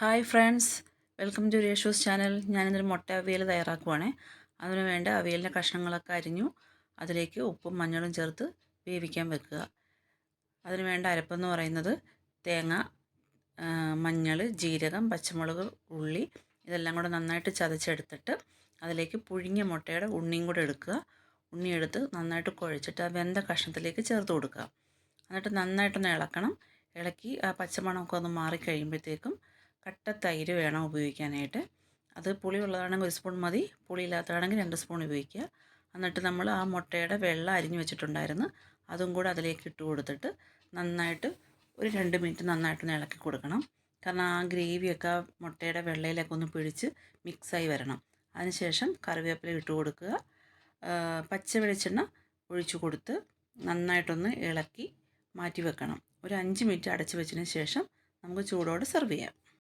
Hi friends, welcome to Reshu's channel. ഞാനിന്നൊരു മുട്ട അവിയൽ തയ്യാറാക്കുവാണേ. അതിനു വേണ്ട അവിയലിൻ്റെ കഷ്ണങ്ങളൊക്കെ അരിഞ്ഞു. അതിലേക്ക് ഉപ്പും മഞ്ഞളും ചേർത്ത് വേവിക്കാൻ വെക്കുക. അതിന് വേണ്ട അരപ്പെന്ന് പറയുന്നത് തേങ്ങ, മഞ്ഞൾ, ജീരകം, പച്ചമുളക്, ഉള്ളി ഇതെല്ലാം കൂടെ നന്നായിട്ട് ചതച്ചെടുത്തിട്ട് അതിലേക്ക് പുഴുങ്ങിയ മുട്ടയുടെ ഉണ്ണിയും കൂടെ എടുക്കുക. ഉണ്ണി എടുത്ത് നന്നായിട്ട് കുഴച്ചിട്ട് ആ വെന്ത കഷ്ണത്തിലേക്ക് ചേർത്ത് കൊടുക്കുക. എന്നിട്ട് നന്നായിട്ടൊന്ന് ഇളക്കണം. ഇളക്കി ആ പച്ചമണമൊക്കെ ഒന്ന് മാറിക്കഴിയുമ്പോഴത്തേക്കും കട്ട തൈര് വേണം ഉപയോഗിക്കാനായിട്ട്. അത് പുളിയുള്ളതാണെങ്കിൽ 1 സ്പൂൺ മതി, പുളിയില്ലാത്തതാണെങ്കിൽ 2 സ്പൂൺ ഉപയോഗിക്കുക. എന്നിട്ട് നമ്മൾ ആ മുട്ടയുടെ വെള്ള അരിഞ്ഞു വെച്ചിട്ടുണ്ടായിരുന്നു, അതും കൂടെ അതിലേക്ക് ഇട്ട് കൊടുത്തിട്ട് നന്നായിട്ട് ഒരു 2 മിനിറ്റ് നന്നായിട്ടൊന്ന് ഇളക്കി കൊടുക്കണം. കാരണം ആ ഗ്രേവിയൊക്കെ ആ മുട്ടയുടെ വെള്ളയിലൊക്കെ ഒന്ന് പിടിച്ച് മിക്സായി വരണം. അതിനുശേഷം കറിവേപ്പില ഇട്ട് കൊടുക്കുക. പച്ച വെളിച്ചെണ്ണ ഒഴിച്ചു കൊടുത്ത് നന്നായിട്ടൊന്ന് ഇളക്കി മാറ്റി വെക്കണം. ഒരു 5 മിനിറ്റ് അടച്ചു വെച്ചതിന് ശേഷം നമുക്ക് ചൂടോടെ സെർവ് ചെയ്യാം.